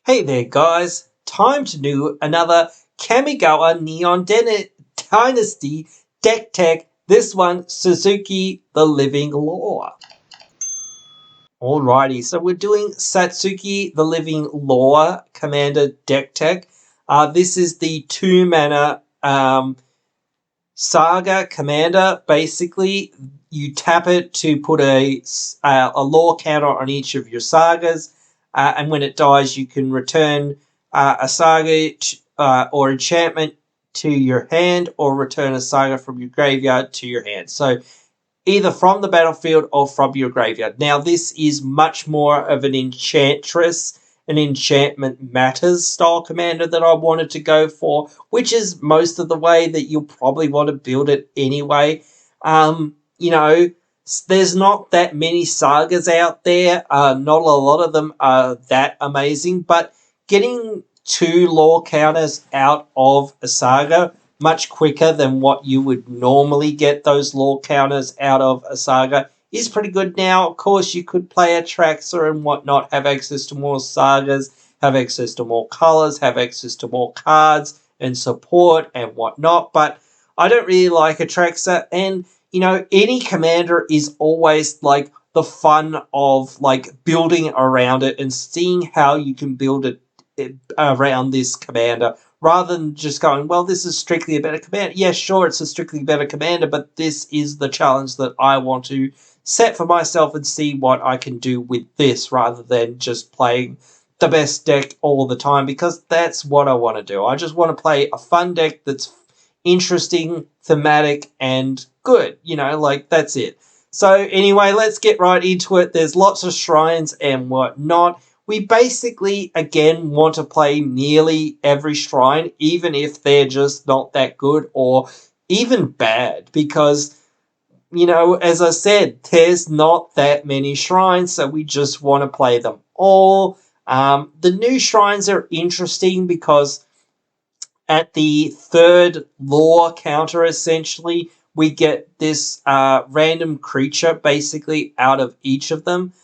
Hey there, guys. Time to do another Kamigawa Dynasty deck tech. This one, Suzuki the Living Law. Alrighty, so we're doing Satsuki the Living Law Commander deck tech. This is the 2-mana Saga commander. Basically, you tap it to put a law counter on each of your sagas, and when it dies, you can return a saga or enchantment to your hand, or return a saga from your graveyard to your hand. So either from the battlefield or from your graveyard. Now, this is much more of an enchantress, an enchantment matters style commander that I wanted to go for, which is most of the way that you'll probably want to build it anyway. You know, there's not that many sagas out there. Not a lot of them are that amazing, but getting 2 law counters out of a saga much quicker than what you would normally get those law counters out of a saga is pretty good. Now, of course, you could play a Traxxer and whatnot, have access to more sagas, have access to more colors, have access to more cards and support and whatnot, but I don't really like a Traxxer, and, you know, any commander is always, like, the fun of, like, building around it and seeing how you can build it around this commander, rather than just going, well, this is strictly a better commander. Yeah, sure, it's a strictly better commander, but this is the challenge that I want to set for myself and see what I can do with this, rather than just playing the best deck all the time, because that's what I want to do. I just want to play a fun deck that's interesting, thematic, and good. You know, like, that's it. So anyway, let's get right into it. There's lots of shrines and whatnot. We basically, again, want to play nearly every shrine, even if they're just not that good or even bad, because, you know, as I said, there's not that many shrines, so we just want to play them all. The new shrines are interesting because at the 3rd law counter, essentially, we get this random creature basically out of each of them.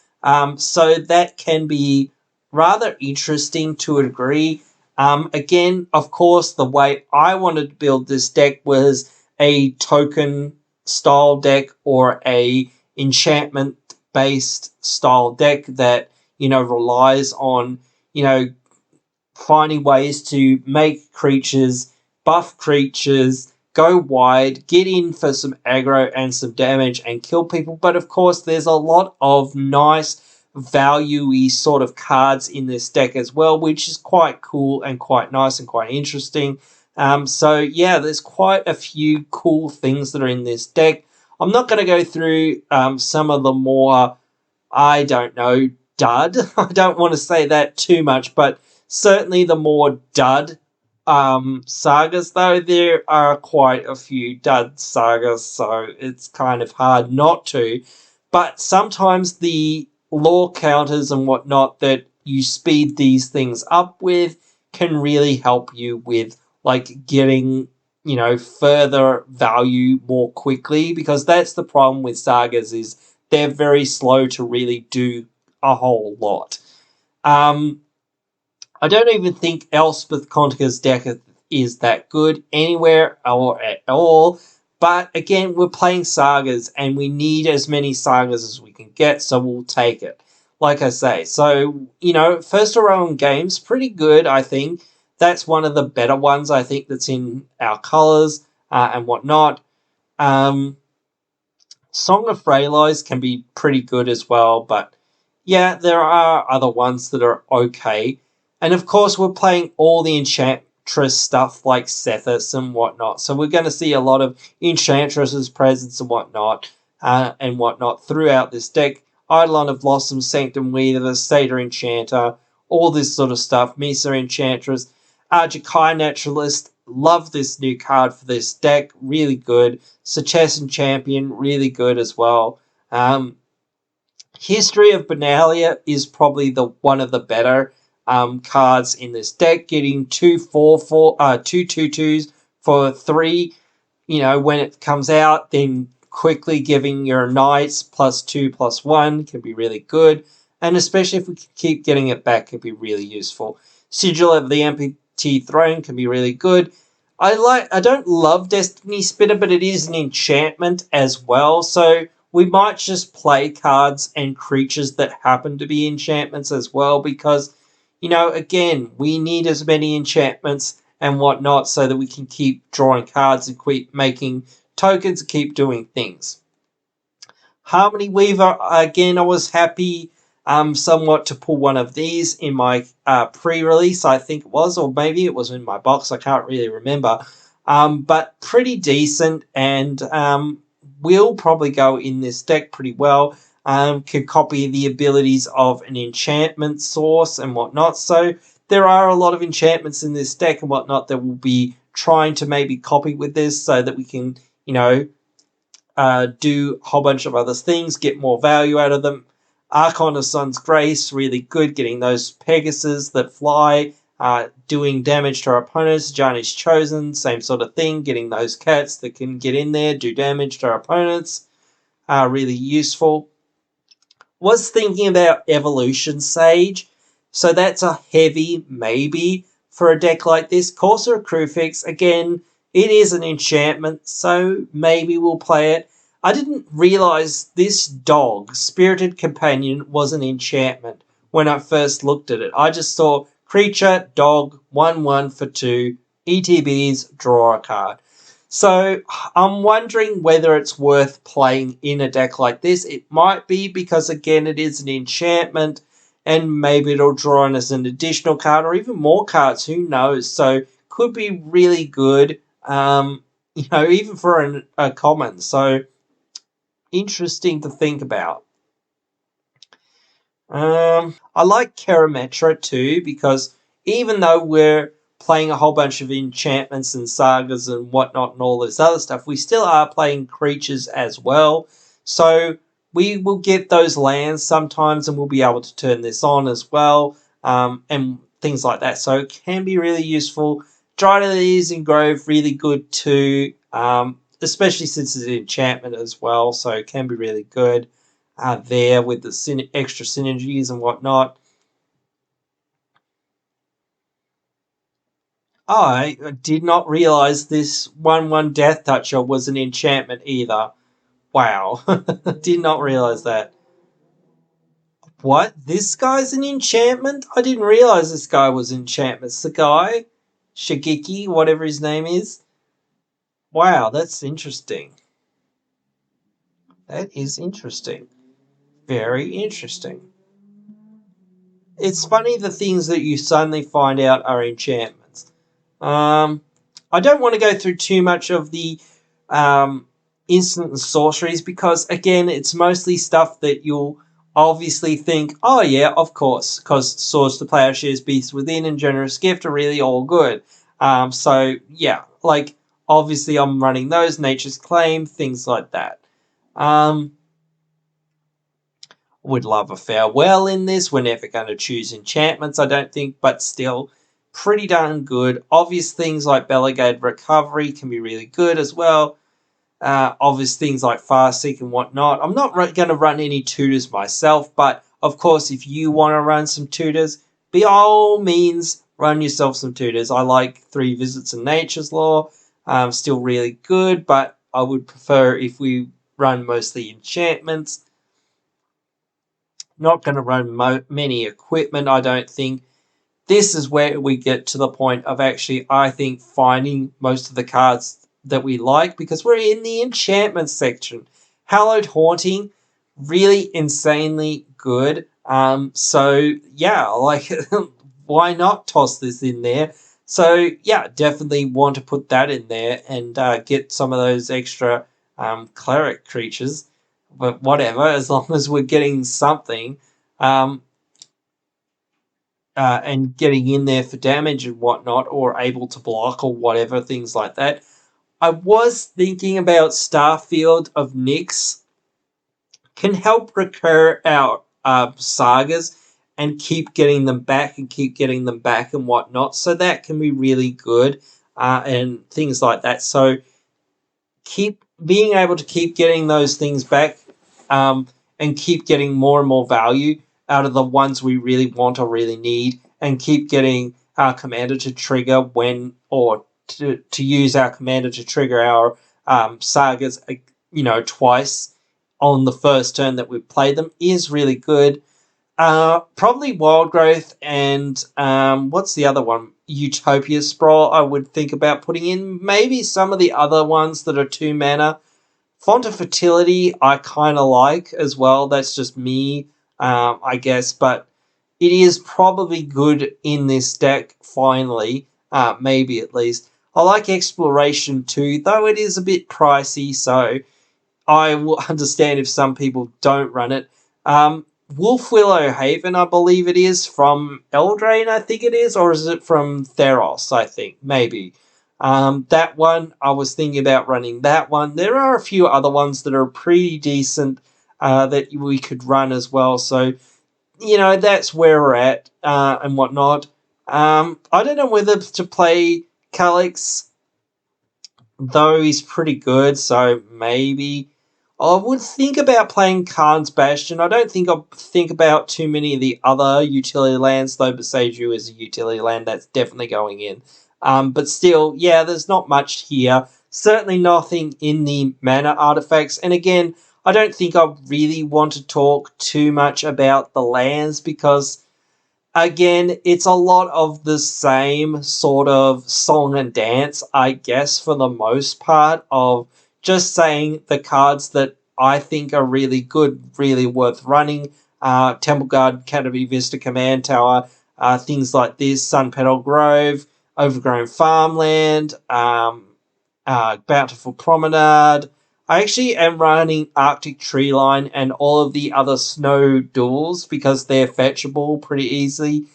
So that can be rather interesting to a degree. Again, of course, the way I wanted to build this deck was a token style deck or a enchantment based style deck that, you know, relies on, you know, finding ways to make creatures, buff creatures, go wide, get in for some aggro and some damage and kill people. But of course, there's a lot of nice value-y sort of cards in this deck as well, which is quite cool and quite nice and quite interesting. So yeah, there's quite a few cool things that are in this deck. I'm not going to go through some of the more, I don't know, dud. I don't want to say that too much, but certainly the more dud sagas, though, there are quite a few dud sagas, so it's kind of hard not to. But sometimes the law counters and whatnot that you speed these things up with can really help you with, like, getting, you know, further value more quickly, because that's the problem with sagas, is they're very slow to really do a whole lot. I don't even think Elspeth Kontica's deck is that good anywhere or at all. But again, we're playing sagas and we need as many sagas as we can get, so we'll take it. Like I say, so, you know, first around games, pretty good, I think. That's one of the better ones, I think, that's in our colours and whatnot. Song of Freylise can be pretty good as well, but yeah, there are other ones that are okay. And of course, we're playing all the Enchantress stuff like Sethis and whatnot. So we're going to see a lot of Enchantress's presence and whatnot throughout this deck. Eidolon of Blossom, Sanctum Weaver, Satyr Enchanter, all this sort of stuff. Misa Enchantress, Jakai Naturalist. Love this new card for this deck. Really good. Succession Champion, really good as well. History of Benalia is probably one of the better cards in this deck, getting 2/2/2/2s for 3, you know, when it comes out, then quickly giving your knights +2/+1 can be really good. and especially if we can keep getting it back, can be really useful. Sigil of the Amputee Throne can be really good. I don't love Destiny Spitter, but it is an enchantment as well, so we might just play cards and creatures that happen to be enchantments as well, because, again, we need as many enchantments and whatnot so that we can keep drawing cards and keep making tokens and keep doing things. Harmony Weaver, again, I was happy somewhat to pull one of these in my pre-release, I think it was, or maybe it was in my box, I can't really remember. But pretty decent, and will probably go in this deck pretty well. Can copy the abilities of an enchantment source and whatnot. So there are a lot of enchantments in this deck and whatnot that we'll be trying to maybe copy with this so that we can, do a whole bunch of other things, get more value out of them. Archon of Sun's Grace, really good, getting those Pegasus that fly, doing damage to our opponents. Johnny's Chosen, same sort of thing, getting those cats that can get in there, do damage to our opponents. Really useful. Was thinking about Evolution Sage, so that's a heavy maybe for a deck like this. Courser of Crufix, again, it is an enchantment, so maybe we'll play it. I didn't realise this dog, Spirited Companion, was an enchantment when I first looked at it. I just saw creature, dog, 1/1 for 2, ETBs, draw a card. So I'm wondering whether it's worth playing in a deck like this. It might be, because again it is an enchantment, and maybe it'll draw in as an additional card or even more cards, who knows. So could be really good, even for a common. So interesting to think about. I like Karametra too, because even though we're playing a whole bunch of enchantments and sagas and whatnot and all this other stuff, we still are playing creatures as well. So we will get those lands sometimes, and we'll be able to turn this on as well, and things like that. So it can be really useful. Dryad of the Easing Grove, really good too, especially since it's an enchantment as well. So it can be really good there with the extra synergies and whatnot. I did not realize this 1/1 Death Toucher was an enchantment either. Wow. Did not realize that. What? This guy's an enchantment? I didn't realize this guy was enchantment. It's the guy, Shigeki, whatever his name is. Wow, that's interesting. That is interesting. Very interesting. It's funny the things that you suddenly find out are enchantments. I don't want to go through too much of the instant and sorceries, because again, it's mostly stuff that you'll obviously think, oh yeah, of course, because Swords to Plowshares, Beasts Within, and Generous Gift are really all good. So yeah, like obviously I'm running those, Nature's Claim, things like that. Would love a Farewell in this. We're never going to choose enchantments, I don't think, but still pretty darn good. Obvious things like Beligade Recovery can be really good as well. Obvious things like Farseek and whatnot. I'm not going to run any tutors myself, but of course, if you want to run some tutors, by all means, run yourself some tutors. I like 3 Visits in Nature's Law. Still really good, but I would prefer if we run mostly enchantments. Not going to run many equipment, I don't think. This is where we get to the point of actually, I think, finding most of the cards that we like, because we're in the enchantment section. Hallowed Haunting, really insanely good. So yeah, like why not toss this in there? So yeah, definitely want to put that in there and get some of those extra cleric creatures. But whatever, as long as we're getting something. And getting in there for damage and whatnot, or able to block or whatever, things like that. I was thinking about Starfield of Nyx can help recur our sagas and keep getting them back and whatnot. So that can be really good and things like that. So keep being able to keep getting those things back and keep getting more and more value out of the ones we really want or really need, and keep getting our commander to trigger when, or to use our commander to trigger our sagas, twice on the first turn that we play them is really good. Probably Wild Growth and what's the other one? Utopia Sprawl. I would think about putting in. Maybe some of the other ones that are 2 mana. Font of Fertility I kind of like as well. That's just me, I guess, but it is probably good in this deck. Finally, maybe at least. I like Exploration too, though it is a bit pricey, so I will understand if some people don't run it. Wolf Willow Haven, I believe it is, from Eldraine, I think it is, or is it from Theros, I think, maybe. That one, I was thinking about running that one. There are a few other ones that are pretty decent that we could run as well, so, that's where we're at and whatnot. I don't know whether to play Calyx, though he's pretty good, so maybe I would think about playing Khan's Bastion. I don't think I'll think about too many of the other utility lands, though Besaju is a utility land that's definitely going in. But still, yeah, there's not much here. Certainly nothing in the mana artifacts. And again, I don't think I really want to talk too much about the lands because, again, it's a lot of the same sort of song and dance, I guess, for the most part, of just saying the cards that I think are really good, really worth running. Temple Guard, Academy Vista Command Tower, things like this, Sun Petal Grove, Overgrown Farmland, Bountiful Promenade. I actually am running Arctic Treeline and all of the other snow duels because they're fetchable pretty easily.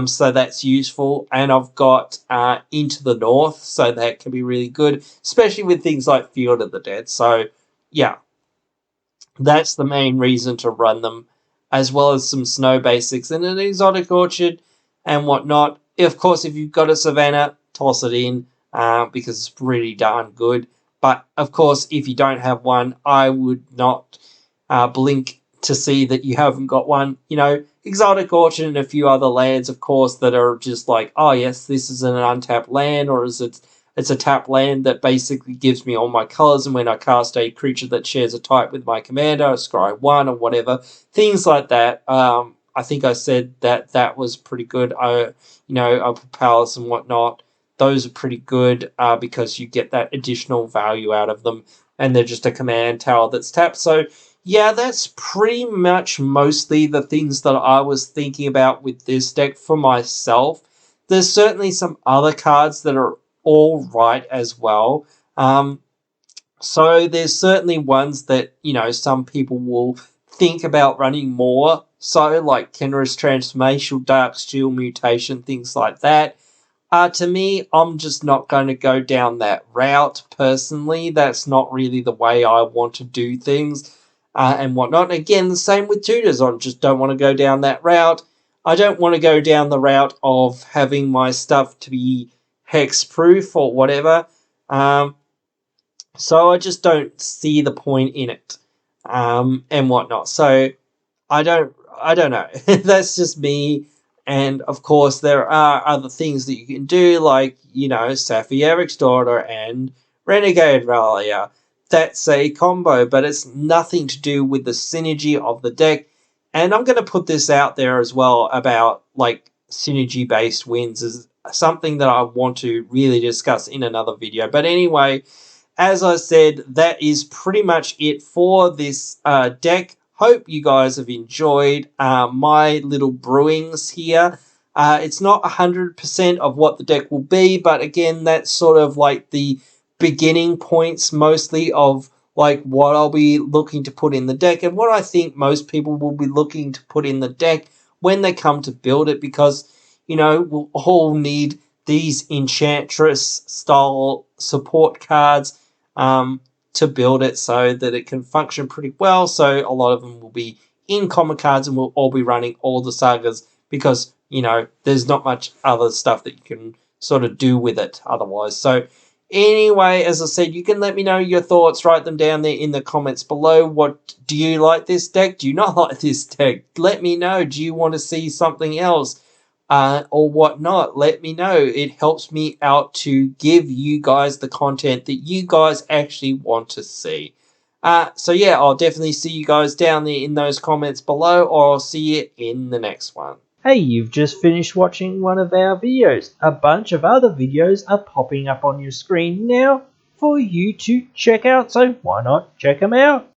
So that's useful. And I've got Into the North, so that can be really good, especially with things like Field of the Dead. So, yeah, that's the main reason to run them, as well as some snow basics and an exotic orchard and whatnot. Of course, if you've got a Savannah, toss it in because it's pretty darn good. But, of course, if you don't have one, I would not blink to see that you haven't got one. Exotic Orchard and a few other lands, of course, that are just like, oh, yes, this is an untapped land, or is it's a tapped land that basically gives me all my colors, and when I cast a creature that shares a type with my commander, I scry 1 or whatever. Things like that. I think I said that was pretty good. Upper Palace and whatnot. Those are pretty good because you get that additional value out of them, and they're just a command tower that's tapped. So, yeah, that's pretty much mostly the things that I was thinking about with this deck for myself. There's certainly some other cards that are all right as well. So there's certainly ones that, some people will think about running more. So, like Kenra's Transformation, Darksteel Mutation, things like that. To me, I'm just not going to go down that route personally. That's not really the way I want to do things and whatnot. Again, the same with tutors. I just don't want to go down that route. I don't want to go down the route of having my stuff to be hex-proof or whatever. So I just don't see the point in it and whatnot. So I don't know. That's just me. And, of course, there are other things that you can do, like, Safi Eric's daughter and Renegade Rallier. That's a combo, but it's nothing to do with the synergy of the deck. And I'm going to put this out there as well about, like, synergy-based wins is something that I want to really discuss in another video. But anyway, as I said, that is pretty much it for this deck. Hope you guys have enjoyed my little brewings here. It's not 100% of what the deck will be, but again, that's sort of like the beginning points mostly of like what I'll be looking to put in the deck and what I think most people will be looking to put in the deck when they come to build it, because, we'll all need these Enchantress style support cards to build it so that it can function pretty well. So a lot of them will be in common cards and we'll all be running all the sagas because, there's not much other stuff that you can sort of do with it otherwise. So Anyway, as I said, you can let me know your thoughts. Write them down there in the comments below. What do you like this deck? Do you not like this deck? Let me know. Do you want to see something else? Or whatnot? Let me know. It helps me out to give you guys the content that you guys actually want to see. So yeah, I'll definitely see you guys down there in those comments below, or I'll see you in the next one. Hey, you've just finished watching one of our videos. A bunch of other videos are popping up on your screen now for you to check out, so why not check them out?